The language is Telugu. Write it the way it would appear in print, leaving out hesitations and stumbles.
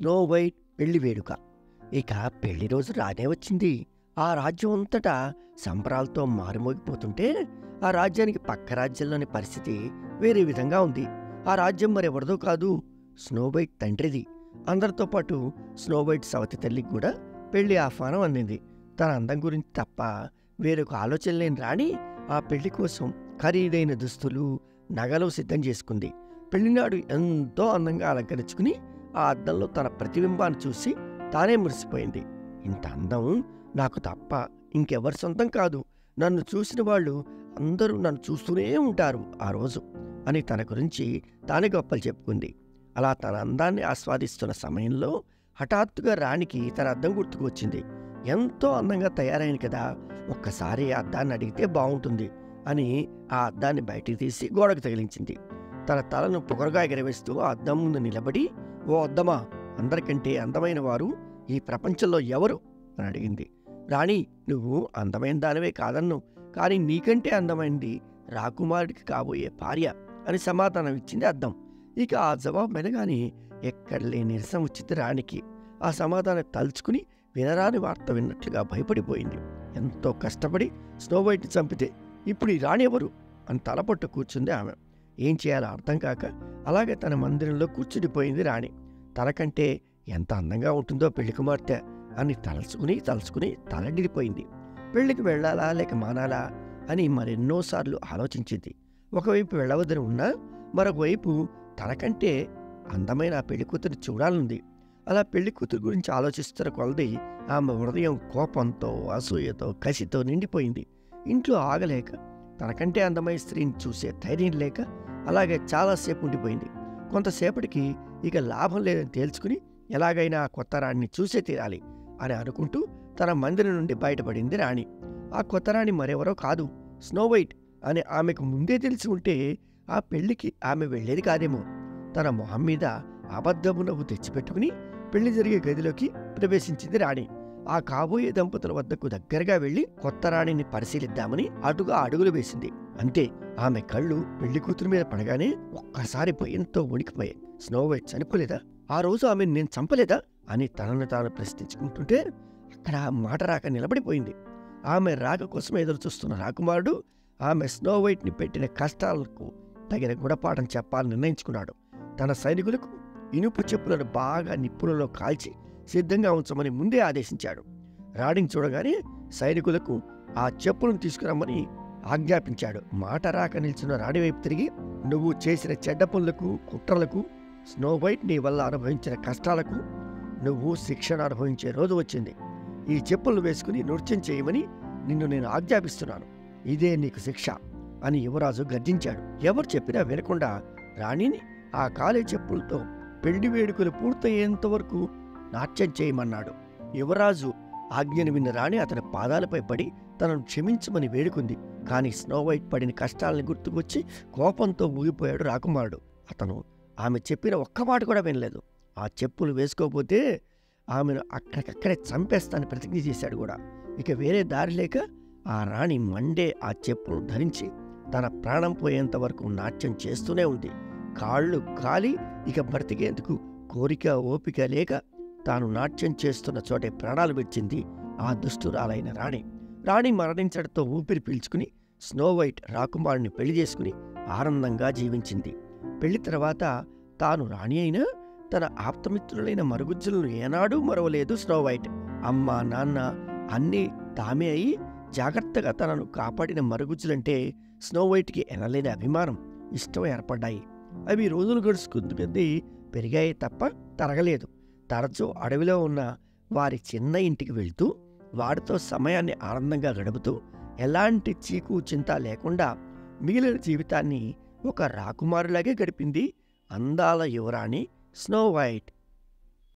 స్నో వైట్ పెళ్లి వేడుక. ఇక పెళ్లి రోజు రానే వచ్చింది. ఆ రాజ్యం అంతటా సంబరాలతో మారుమోగిపోతుంటే ఆ రాజ్యానికి పక్క రాజ్యంలోని పరిస్థితి వేరే విధంగా ఉంది. ఆ రాజ్యం మరెవరిదో కాదు, స్నో వైట్ తండ్రిది. అందరితో పాటు స్నో వైట్ సవతి తల్లికి కూడా పెళ్లి ఆహ్వానం అందింది. తన అందం గురించి తప్ప వేరొక ఆలోచన లేని రాణి ఆ పెళ్లి కోసం ఖరీదైన దుస్తులు, నగలు సిద్ధం చేసుకుంది. పెళ్లినాడు ఎంతో అందంగా అలంకరించుకుని ఆ అద్దంలో తన ప్రతిబింబాన్ని చూసి తానే మురిసిపోయింది. ఇంత అందం నాకు తప్ప ఇంకెవరి సొంతం కాదు, నన్ను చూసిన వాళ్ళు అందరూ నన్ను చూస్తూనే ఉంటారు ఆ రోజు అని తన గురించి తానే గొప్పలు చెప్పుకుంది. అలా తన అందాన్ని ఆస్వాదిస్తున్న సమయంలో హఠాత్తుగా రాణికి తన అద్దం గుర్తుకు వచ్చింది. ఎంతో అందంగా తయారైంది కదా, ఒక్కసారి ఆ అద్దాన్ని అడిగితే బాగుంటుంది అని ఆ అద్దాన్ని బయటికి తీసి గోడకు తగిలించింది. తన తలను పొగరుగా ఎగరవేస్తూ ఆ అద్దం ముందు నిలబడి, ఓ అద్దమా, అందరికంటే అందమైన వారు ఈ ప్రపంచంలో ఎవరు అని అడిగింది. రాణి, నువ్వు అందమైన దానివే కాదన్ను, కానీ నీకంటే అందమైంది రాకుమారుడికి కాబోయే భార్య అని సమాధానం ఇచ్చింది అద్దం. ఇక ఆ జవాబు వినగానే ఎక్కడ లేని నిరసం వచ్చింది రాణికి. ఆ సమాధానం తలుచుకుని వినరాని వార్త విన్నట్లుగా భయపడిపోయింది. ఎంతో కష్టపడి స్నో వైట్ని చంపితే ఇప్పుడు ఈ రాణి ఎవరు అని తలపట్టు కూర్చుంది ఆమె. ఏం చేయాలో అర్థం కాక అలాగే తన మందిరంలో కూర్చుండిపోయింది రాణి. తనకంటే ఎంత అందంగా ఉంటుందో పెళ్లి కుమార్తె అని తలుచుకుని తలడిల్లిపోయింది. పెళ్లికి వెళ్ళాలా లేక మానాలా అని మరెన్నోసార్లు ఆలోచించింది. ఒకవైపు వెళ్ళవద్దని ఉన్నా మరొకవైపు తనకంటే అందమైన ఆ పెళ్లి కూతురు చూడాలనుంది. అలా పెళ్లి కూతురు గురించి ఆలోచిస్తున్న కొలది ఆమె హృదయం కోపంతో, అసూయతో, కసితో నిండిపోయింది. ఇంట్లో ఆగలేక, తనకంటే అందమైన స్త్రీని చూసే ధైర్యం లేక అలాగే చాలాసేపు ఉండిపోయింది. కొంతసేపటికి ఇక లాభం లేదని తేల్చుకుని ఎలాగైనా ఆ కొత్త రాణిని చూసే తీరాలి అని అనుకుంటూ తన మందిరం నుండి బయటపడింది రాణి. ఆ కొత్త రాణి మరెవరో కాదు, స్నో వైట్ అని ఆమెకు ముందే తెలిసి ఉంటే ఆ పెళ్లికి ఆమె వెళ్లేది కాదేమో. తన మొహం మీద అబద్ధపు నవ్వు తెచ్చిపెట్టుకుని పెళ్లి జరిగే గదిలోకి ప్రవేశించింది రాణి. ఆ కాబోయే దంపతుల వద్దకు దగ్గరగా వెళ్లి కొత్త రాణిని పరిశీలిద్దామని అటుగా అడుగులు వేసింది. అంతే, ఆమె కళ్ళు పెళ్లి కూతురు మీద పడగానే ఒక్కసారి భయంతో వణికిపోయాయి. Snow white చనిపోలేదా? ఆ రోజు ఆమెను నేను చంపలేదా అని తనను తాను ప్రశ్నించుకుంటుంటే అక్కడ మాట రాక నిలబడిపోయింది. ఆమె రాక కోసం ఎదురు చూస్తున్న రాకుమారుడు ఆమె స్నో వైట్ని పెట్టిన కష్టాలకు తగిన గుణపాఠం చెప్పాలని నిర్ణయించుకున్నాడు. తన సైనికులకు ఇనుపు చెప్పులను బాగా నిప్పులలో కాల్చి సిద్ధంగా ఉంచమని ముందే ఆదేశించాడు. రాణిని చూడగానే సైనికులకు ఆ చెప్పులను తీసుకురమ్మని ఆజ్ఞాపించాడు. మాట రాక నిల్చున్న రాణి వైపు తిరిగి, నువ్వు చేసిన చెడ్డ పనులకు, కుట్రలకు, స్నో వైట్ నీ వల్ల అనుభవించిన కష్టాలకు నువ్వు శిక్షణ అనుభవించే రోజు వచ్చింది. ఈ చెప్పులు వేసుకుని నృత్యం చేయమని నిన్ను నేను ఆజ్ఞాపిస్తున్నాను. ఇదే నీకు శిక్ష అని యువరాజు గర్జించాడు. ఎవరు చెప్పినా వినకుండా రాణిని ఆ కాలే చెప్పులతో పెళ్లి వేడుకలు పూర్తయ్యేంత వరకు నాట్యం చేయమన్నాడు. యువరాజు ఆజ్ఞను విన్న రాణి అతని పాదాలపై పడి తనను క్షమించమని వేడుకుంది. కానీ స్నో వైట్ పడిన కష్టాలను గుర్తుకొచ్చి కోపంతో ఊగిపోయాడు రాకుమారుడు. అతను ఆమె చెప్పిన ఒక్క మాట కూడా వినలేదు. ఆ చెప్పులు వేసుకోకపోతే ఆమెను అక్కడికక్కడే చంపేస్తానని ప్రతిజ్ఞ చేశాడు కూడా. ఇక వేరే దారి లేక ఆ రాణి మండే ఆ చెప్పులు ధరించి తన ప్రాణం పోయేంత వరకు నాట్యం చేస్తూనే ఉంది. కాళ్ళు కాలి ఇక బ్రతికేందుకు కోరిక ఓపిక లేక తాను నాట్యం చేస్తున్న చోటే ప్రాణాలు విడిచింది ఆ దుష్టురాలైన రాణి. రాణి మరణించడంతో ఊపిరి పీల్చుకుని స్నో వైట్ రాకుమారుని పెళ్లి చేసుకుని ఆనందంగా జీవించింది. పెళ్లి తర్వాత తాను రాణి అయినా తన ఆప్తమిత్రులైన మరుగుజ్జులను ఏనాడూ మరవలేదు స్నో వైట్. అమ్మ, నాన్న అన్నీ తామే అయి జాగ్రత్తగా తనను కాపాడిన మరుగుజ్జులంటే స్నో వైట్కి ఎనలేని అభిమానం, ఇష్టం ఏర్పడ్డాయి. అవి రోజులు గడుచుకుంది పెరిగాయి తప్ప తరగలేదు. తరచూ అడవిలో ఉన్న వారి చిన్న ఇంటికి వెళ్తూ వాడితో సమయాన్ని ఆనందంగా గడుపుతూ ఎలాంటి చీకు చింత లేకుండా మిగిలిన జీవితాన్ని ఒక రాకుమారులాగే గడిపింది అందాల యువరాణి స్నో వైట్.